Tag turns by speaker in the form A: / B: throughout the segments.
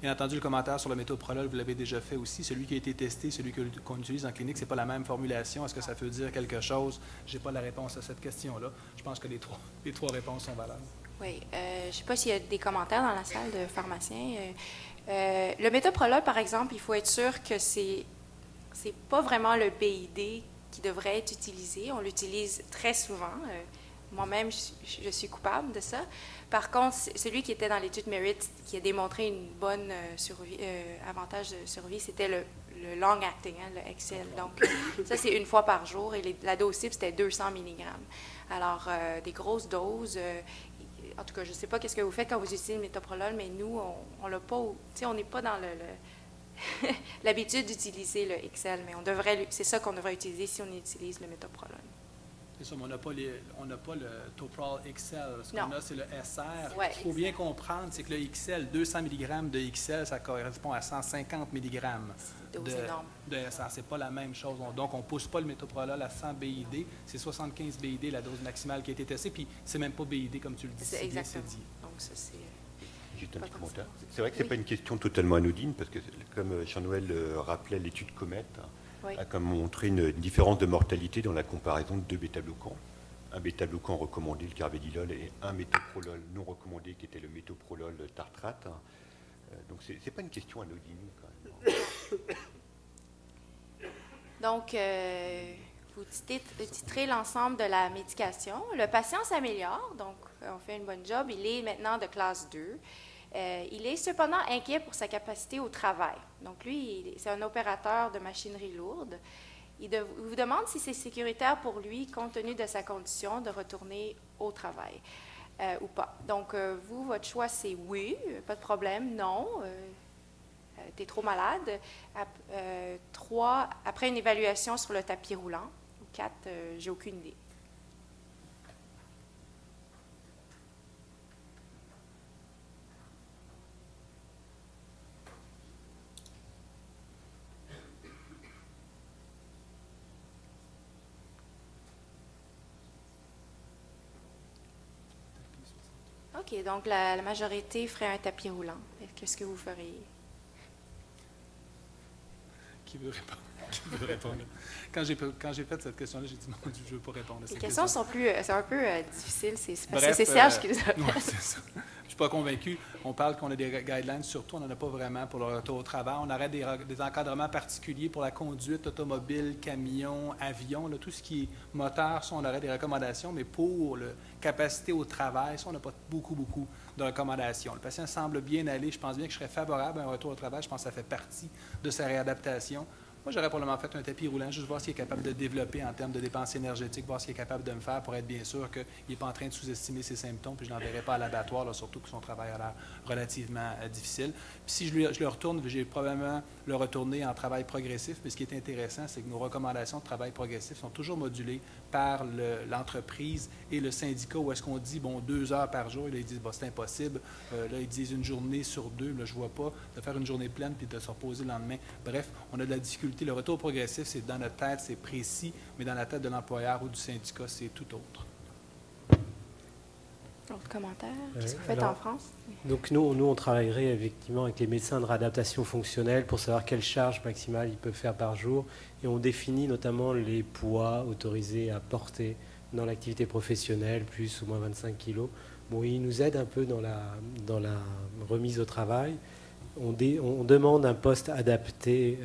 A: Bien entendu, le commentaire sur le métoprolol, vous l'avez déjà fait aussi. Celui qui a été testé, celui qu'on utilise en clinique, ce n'est pas la même formulation. Est-ce que ça veut dire quelque chose? Je n'ai pas la réponse à cette question-là. Je pense que les trois réponses sont valables.
B: Oui. Je ne sais pas s'il y a des commentaires dans la salle de pharmaciens. Le métoprolol, par exemple, il faut être sûr que c'est pas vraiment le BID qui devrait être utilisé. On l'utilise très souvent. Moi-même, je suis coupable de ça. Par contre, celui qui était dans l'étude MERIT, qui a démontré une bonne avantage de survie, c'était le long-acting, hein, le Excel. Donc, ça, c'est une fois par jour. Et la dose cible, c'était 200 mg. Alors, des grosses doses. En tout cas, je ne sais pas qu'est-ce que vous faites quand vous utilisez le métoprolol, mais nous, on l'a pas. On n'est pas dans l'habitude d'utiliser le Excel, mais c'est ça qu'on devrait utiliser si on utilise le métoprolol.
A: C'est ça, mais on n'a pas le Toprol XL. Ce qu'on a, c'est le SR.
B: Ouais,
A: Ce qu'il faut bien comprendre, c'est que le XL, 200 mg de XL, ça correspond à 150 mg de SR. Ce n'est pas la même chose. Donc, on ne pousse pas le métoprolol à 100 BID. C'est 75 BID, la dose maximale qui a été testée. Puis, c'est même pas BID, comme tu le dis.
B: C'est exactement. Donc, ça, c'est...
C: Juste un petit commentaire. C'est vrai que ce n'est pas une question totalement anodine, parce que, comme Jean-Noël rappelait, l'étude Comet a comme montré une différence de mortalité dans la comparaison de deux bêta-bloquants. Un bêta-bloquant recommandé, le carvedilol, et un métoprolol non recommandé, qui était le métoprolol tartrate. Donc, ce n'est pas une question anodine, quand même.
B: Donc, vous titrez l'ensemble de la médication. Le patient s'améliore, donc on fait une bonne job. Il est maintenant de classe 2. Il est cependant inquiet pour sa capacité au travail. Donc, lui, c'est un opérateur de machinerie lourde. Il vous demande si c'est sécuritaire pour lui, compte tenu de sa condition, de retourner au travail ou pas. Donc, vous, votre choix, c'est oui, pas de problème, non, tu es trop malade. 3, après une évaluation sur le tapis roulant. 4, j'ai aucune idée. OK, donc la majorité ferait un tapis roulant. Qu'est-ce que vous feriez?
A: Qui veut répondre? Qui veut répondre? Quand j'ai fait cette question-là, j'ai dit, mon Dieu, je ne veux pas répondre à cette question.
B: Les questions c'est un peu difficiles.
A: Bref,
B: c'est Serge qui nous a fait.
A: Ouais, c'est ça. Je ne suis pas convaincu. On parle qu'on a des guidelines, surtout, on n'en a pas vraiment pour le retour au travail. On aurait des encadrements particuliers pour la conduite automobile, camion, avion, là, tout ce qui est moteur, ça, on aurait des recommandations, mais pour la capacité au travail, ça, on n'a pas beaucoup de recommandations. Le patient semble bien aller. Je pense bien que je serais favorable à un retour au travail. Je pense que ça fait partie de sa réadaptation. Moi, j'aurais probablement fait un tapis roulant, juste voir ce qu'il est capable de développer en termes de dépenses énergétiques, voir ce qu'il est capable de me faire pour être bien sûr qu'il n'est pas en train de sous-estimer ses symptômes, puis je n'enverrai pas à l'abattoir, là, surtout que son travail a l'air relativement difficile. Puis si je le retourne, j'ai probablement le retourner en travail progressif, mais ce qui est intéressant, c'est que nos recommandations de travail progressif sont toujours modulées par l'entreprise et le syndicat, où est-ce qu'on dit, bon, 2 heures par jour, et là, ils disent, bon, c'est impossible. Là, ils disent une journée sur 2, là, je ne vois pas, de faire une journée pleine puis de se reposer le lendemain. Bref, on a de la difficulté. Le retour progressif, c'est dans notre tête, c'est précis, mais dans la tête de l'employeur ou du syndicat, c'est tout autre.
B: Autre commentaire? Qu'est-ce que vous faites en France?
D: Donc nous, on travaillerait effectivement avec les médecins de réadaptation fonctionnelle pour savoir quelle charge maximale ils peuvent faire par jour. Et on définit notamment les poids autorisés à porter dans l'activité professionnelle, plus ou moins 25 kg. Bon, ils nous aident un peu dans la remise au travail. On demande un poste adapté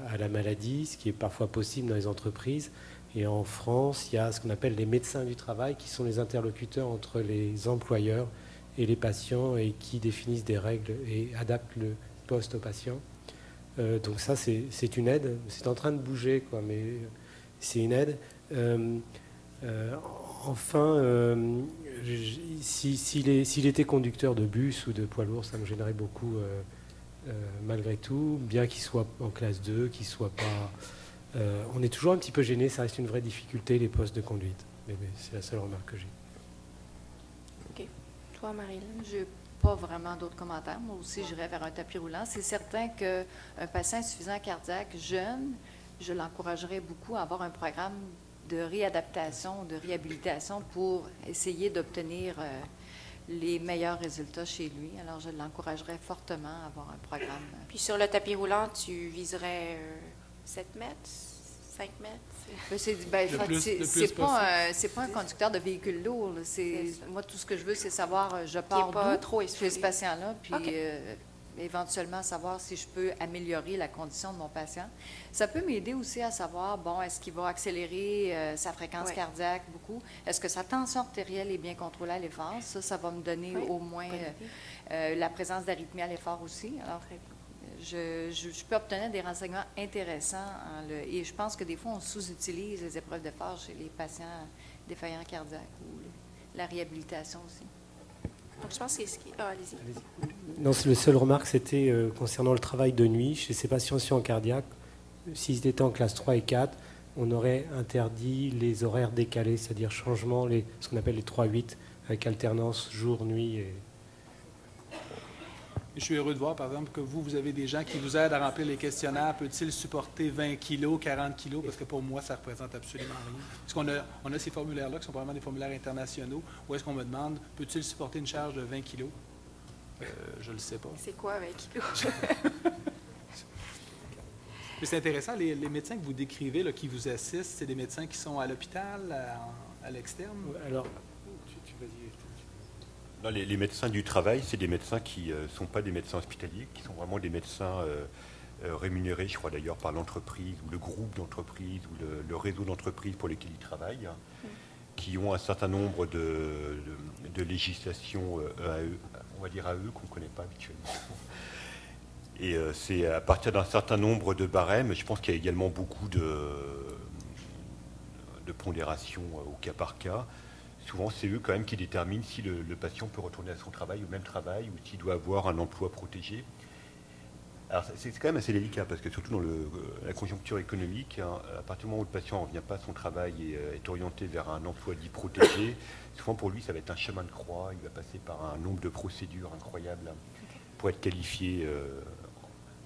D: à la maladie, ce qui est parfois possible dans les entreprises. Et en France, il y a ce qu'on appelle les médecins du travail, qui sont les interlocuteurs entre les employeurs et les patients et qui définissent des règles et adaptent le poste aux patients. Donc ça, c'est une aide. C'est en train de bouger, quoi, mais c'est une aide. Enfin, s'il était conducteur de bus ou de poids lourd, ça me gênerait beaucoup. Malgré tout, bien qu'il soit en classe 2, qu'il soit pas... on est toujours un petit peu gêné, ça reste une vraie difficulté, les postes de conduite. Mais c'est la seule remarque que j'ai.
B: OK. Toi, Marie-Hélène?
E: Je n'ai pas vraiment d'autres commentaires. Moi aussi, j'irais vers un tapis roulant. C'est certain qu'un patient insuffisant cardiaque jeune, je l'encouragerais beaucoup à avoir un programme de réadaptation, de réhabilitation pour essayer d'obtenir les meilleurs résultats chez lui. Alors, je l'encouragerais fortement à avoir un programme.
B: Puis sur le tapis roulant, tu viserais 7 mètres, 5 mètres?
E: C'est pas un conducteur de véhicule lourd. Moi, tout ce que je veux, c'est savoir, je pars
B: pas
E: d'où
B: trop
E: chez ce patient-là, puis
B: Okay.
E: Éventuellement savoir si je peux améliorer la condition de mon patient. Ça peut m'aider aussi à savoir, bon, est-ce qu'il va accélérer sa fréquence cardiaque beaucoup? Est-ce que sa tension artérielle est bien contrôlée à l'effort? Ça va me donner au moins la présence d'arythmie à l'effort aussi. Alors, je peux obtenir des renseignements intéressants et je pense que des fois, on sous-utilise les épreuves d'effort chez les patients défaillants cardiaques ou la réhabilitation aussi.
B: Donc, je pense que c'est ce qui... allez-y.
D: Non, le seul remarque, c'était concernant le travail de nuit chez ces patients cardiaques. S'ils étaient en classe 3 et 4, on aurait interdit les horaires décalés, c'est-à-dire changement, ce qu'on appelle les 3-8, avec alternance jour-nuit.
A: Je suis heureux de voir, par exemple, que vous avez des gens qui vous aident à remplir les questionnaires. Peut-il supporter 20 kilos, 40 kilos? Parce que pour moi, ça ne représente absolument rien. Est-ce qu'on a ces formulaires-là, qui sont probablement des formulaires internationaux, ou est-ce qu'on me demande, peut-il supporter une charge de 20 kilos? Je ne le sais pas.
B: C'est quoi 20 kilos?
A: Mais c'est intéressant, les médecins que vous décrivez, là, qui vous assistent, c'est des médecins qui sont à l'hôpital, à l'externe?
D: Alors,
C: non, les médecins du travail, c'est des médecins qui ne sont pas des médecins hospitaliers, qui sont vraiment des médecins rémunérés, je crois d'ailleurs, par l'entreprise ou le groupe d'entreprises ou le réseau d'entreprises pour lesquels ils travaillent, qui ont un certain nombre de législations on va dire AE, qu'on ne connaît pas habituellement. Et c'est à partir d'un certain nombre de barèmes, je pense qu'il y a également beaucoup de pondération au cas par cas. Souvent, c'est eux quand même qui déterminent si le patient peut retourner à son travail, au même travail, ou s'il doit avoir un emploi protégé. Alors, c'est quand même assez délicat, parce que surtout dans la conjoncture économique, à partir du moment où le patient ne revient pas à son travail et est orienté vers un emploi dit protégé, souvent pour lui, ça va être un chemin de croix. Il va passer par un nombre de procédures incroyables pour être qualifié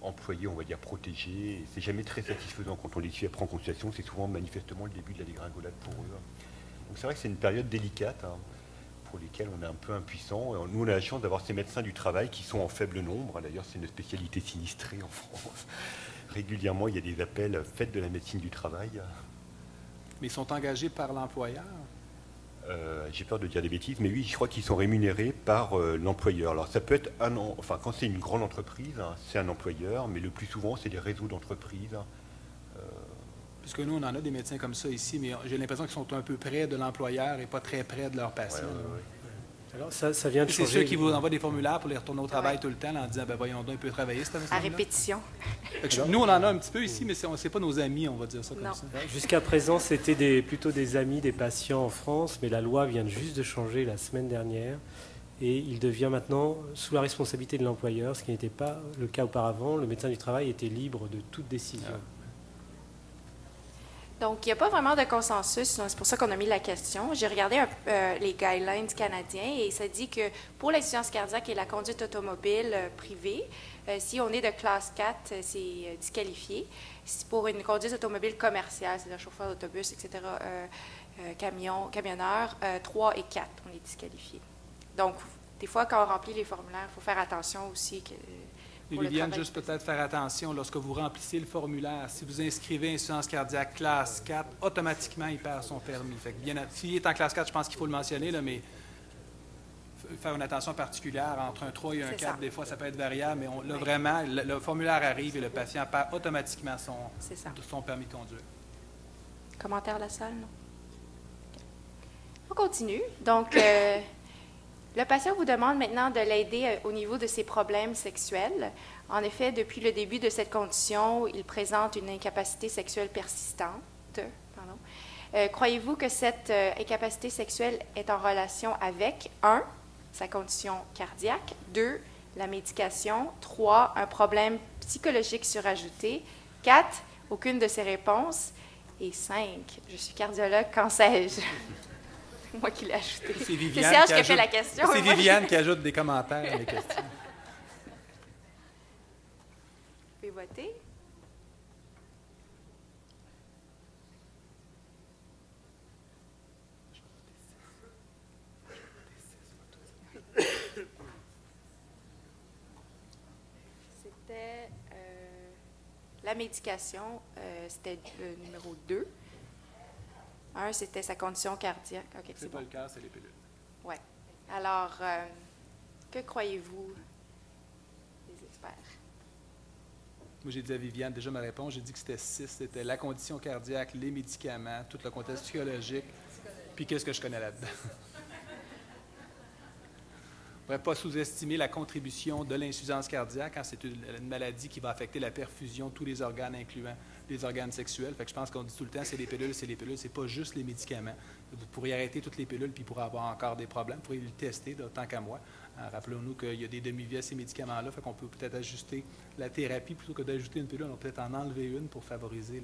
C: employé, on va dire, protégé. Et c'est jamais très satisfaisant quand on les suit après en consultation. C'est souvent manifestement le début de la dégringolade pour eux. Donc c'est vrai que c'est une période délicate pour lesquelles on est un peu impuissant. Nous, on a la chance d'avoir ces médecins du travail qui sont en faible nombre. D'ailleurs, c'est une spécialité sinistrée en France. Régulièrement, il y a des appels « Faites de la médecine du travail ».
A: Mais ils sont engagés par l'employeur?
C: J'ai peur de dire des bêtises, mais oui, je crois qu'ils sont rémunérés par l'employeur. Alors ça peut être quand c'est une grande entreprise, c'est un employeur, mais le plus souvent, c'est des réseaux d'entreprises.
A: Puisque nous, on en a des médecins comme ça ici, mais j'ai l'impression qu'ils sont un peu près de l'employeur et pas très près de leurs patients.
D: Alors ça vient de changer.
A: C'est ceux qui vous envoient des formulaires pour les retourner au travail tout le temps en disant, voyons donc, il peut travailler cette
B: À répétition.
A: Nous, on en a un petit peu ici, mais ce n'est pas nos amis, on va dire ça comme ça.
D: Jusqu'à présent, c'était plutôt des amis des patients en France, mais la loi vient juste de changer la semaine dernière. Et il devient maintenant sous la responsabilité de l'employeur, ce qui n'était pas le cas auparavant. Le médecin du travail était libre de toute décision.
B: Donc, il n'y a pas vraiment de consensus. C'est pour ça qu'on a mis la question. J'ai regardé les guidelines canadiens et ça dit que pour l'insuffisance cardiaque et la conduite automobile privée, si on est de classe 4, c'est disqualifié. Si pour une conduite automobile commerciale, c'est-à-dire chauffeur d'autobus, etc., camionneur, 3 et 4, on est disqualifié. Donc, des fois, quand on remplit les formulaires, il faut faire attention aussi que...
A: Et Viviane, juste peut-être faire attention, lorsque vous remplissez le formulaire, si vous inscrivez insuffisance cardiaque classe 4, automatiquement, il perd son permis. Fait que s'il est en classe 4, je pense qu'il faut le mentionner, là, mais faire une attention particulière entre un 3 et un 4, des fois, ça peut être variable, mais là, vraiment, le formulaire arrive et le patient perd automatiquement son permis de conduire.
B: Commentaire de la salle, non? On continue. Donc... le patient vous demande maintenant de l'aider au niveau de ses problèmes sexuels. En effet, depuis le début de cette condition, il présente une incapacité sexuelle persistante. Croyez-vous que cette incapacité sexuelle est en relation avec 1. Sa condition cardiaque, 2. La médication, 3. Un problème psychologique surajouté, 4. Aucune de ces réponses, et 5. Je suis cardiologue, qu'en sais-je? Moi qui l'ai ajouté. C'est Serge qui a fait la question.
A: C'est Viviane qui ajoute des commentaires à les questions.
B: Vous pouvez voter. c'était la médication, c'était le numéro 2. 1, c'était sa condition cardiaque. OK,
A: c'est pas
B: bon.
A: Le cœur, c'est les pilules.
B: Oui. Alors, que croyez-vous, les experts?
A: Moi, j'ai dit à Viviane, déjà ma réponse, j'ai dit que c'était 6. C'était la condition cardiaque, les médicaments, tout le contexte psychologique, puis qu'est-ce que je connais là-dedans. On ne pourrait pas sous-estimer la contribution de l'insuffisance cardiaque. Hein, c'est une maladie qui va affecter la perfusion de tous les organes, incluant les organes sexuels. Fait que je pense qu'on dit tout le temps, c'est les pilules, c'est pas juste les médicaments. Vous pourriez arrêter toutes les pilules, puis il pourrait avoir encore des problèmes. Vous pourriez le tester, là, tant qu'à moi. Rappelons-nous qu'il y a des demi-vies à ces médicaments-là, fait qu'on peut peut-être ajuster la thérapie plutôt que d'ajouter une pilule. On peut peut-être en enlever une pour favoriser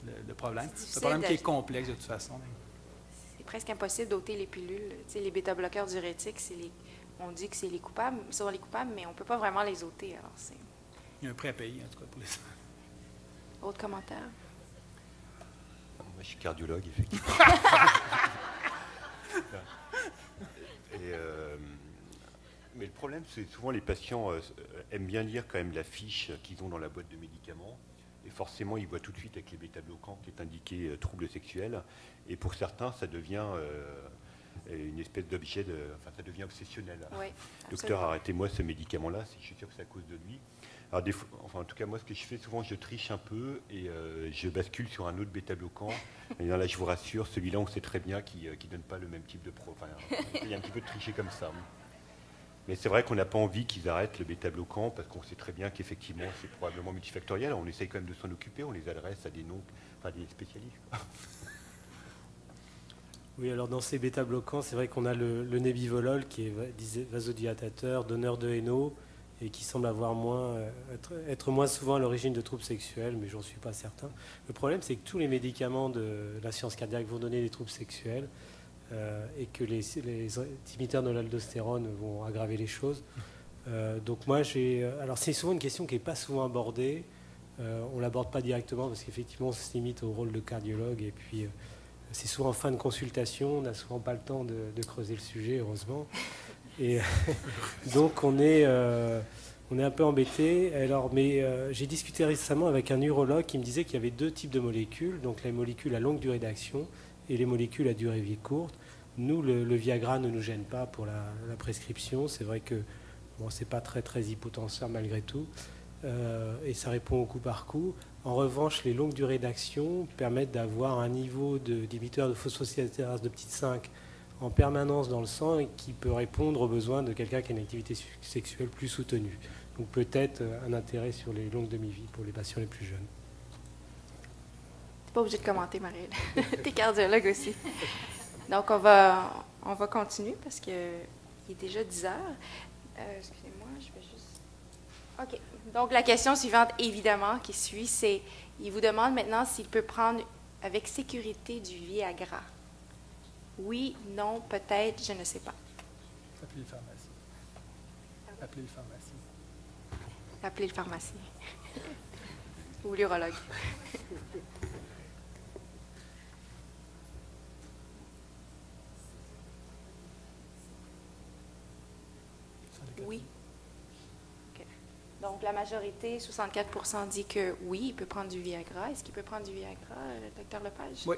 A: le problème. C'est un problème qui est complexe de toute façon.
B: C'est presque impossible d'ôter les pilules. Tu sais, les bêta-bloqueurs diurétiques, on dit que c'est les coupables, mais on ne peut pas vraiment les ôter. Alors
A: il y a un prêt à payer, en tout cas, pour les...
B: Autre commentaire?
C: Moi, je suis cardiologue, effectivement. Mais le problème, c'est souvent les patients aiment bien lire quand même la fiche qu'ils ont dans la boîte de médicaments. Et forcément, ils voient tout de suite avec les bêta-bloquants qui est indiqué trouble sexuel. Et pour certains, ça devient une espèce d'objet, enfin, ça devient obsessionnel.
B: Oui,
C: docteur, arrêtez-moi ce médicament-là, je suis sûr que c'est à cause de lui. Alors, en tout cas, moi, ce que je fais souvent, je triche un peu et je bascule sur un autre bêta-bloquant. Et là, je vous rassure, celui-là, on sait très bien qu'il ne donne pas le même type de Enfin, il y a un petit peu de tricher comme ça. Mais c'est vrai qu'on n'a pas envie qu'ils arrêtent le bêta-bloquant parce qu'on sait très bien qu'effectivement, c'est probablement multifactoriel. On essaye quand même de s'en occuper, on les adresse à des spécialistes.
D: Oui, alors dans ces bêta-bloquants, c'est vrai qu'on a le Nebivolol qui est vasodilatateur, donneur de NO, et qui semble avoir être moins souvent à l'origine de troubles sexuels, mais j'en suis pas certain. Le problème, c'est que tous les médicaments de la science cardiaque vont donner des troubles sexuels et que les inhibiteurs de l'aldostérone vont aggraver les choses. Donc moi, alors c'est souvent une question qui n'est pas souvent abordée. On ne l'aborde pas directement parce qu'effectivement, on se limite au rôle de cardiologue et puis c'est souvent en fin de consultation, on n'a souvent pas le temps de creuser le sujet, heureusement. Et donc on est un peu embêté. Alors, mais j'ai discuté récemment avec un urologue qui me disait qu'il y avait 2 types de molécules, donc les molécules à longue durée d'action et les molécules à durée vie courte. Nous, le Viagra ne nous gêne pas pour la prescription. C'est vrai que bon, c'est pas très très hypotenseur malgré tout, et ça répond au coup par coup. En revanche, les longues durées d'action permettent d'avoir un niveau d'inhibiteur de phosphodiesterase de petite 5 en permanence dans le sang et qui peut répondre aux besoins de quelqu'un qui a une activité sexuelle plus soutenue. Donc peut-être un intérêt sur les longues demi-vies pour les patients les plus jeunes.
B: Tu n'es pas obligé de commenter, Marielle. Tu es cardiologue aussi. Donc on va continuer parce qu'il est déjà 10 heures. Excusez-moi, je vais juste... OK. Donc la question suivante, évidemment, qui suit, c'est, il vous demande maintenant s'il peut prendre avec sécurité du Viagra. Oui, non, peut-être, je ne sais pas.
A: Appelez le pharmacien. Appelez le pharmacien.
B: Appelez le pharmacien. Ou l'urologue. Oui. Okay. Donc, la majorité, 64%, dit que oui, il peut prendre du Viagra. Est-ce qu'il peut prendre du Viagra, le docteur Lepage?
A: Oui.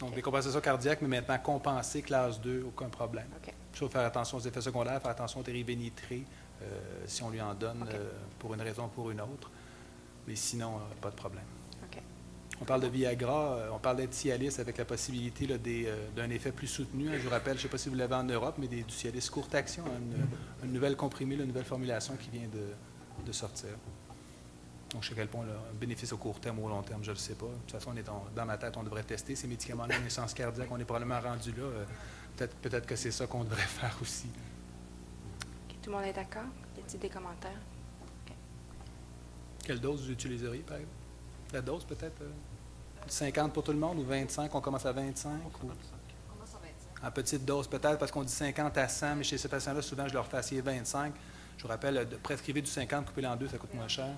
A: Donc, des compensations cardiaques, mais maintenant compensées, classe 2, aucun problème.
B: Okay.
A: Il faut faire attention aux effets secondaires, faire attention aux dérivés nitrés, si on lui en donne pour une raison ou pour une autre. Mais sinon, pas de problème.
B: Okay.
A: On parle de Viagra, on parle d'être Cialis avec la possibilité d'un effet plus soutenu. Je vous rappelle, je ne sais pas si vous l'avez en Europe, mais du Cialis courte action, une nouvelle comprimée, une nouvelle formulation qui vient de sortir. Donc, je sais à quel point un bénéfice au court terme ou au long terme, je ne le sais pas. De toute façon, dans ma tête, on devrait tester ces médicaments-là en essence cardiaque. On est probablement rendu là. Peut-être que c'est ça qu'on devrait faire aussi.
B: Okay, tout le monde est d'accord? Y a-t-il des commentaires? Okay.
A: Quelle dose vous utiliseriez, par exemple? La dose, peut-être 50 pour tout le monde ou 25? On commence à 25?
E: On commence à 25.
A: En petite dose, peut-être, parce qu'on dit 50 à 100, mais chez ces patients-là, souvent, je leur fais essayer 25. Je vous rappelle, de prescrire du 50, couper en 2, ça coûte moins cher.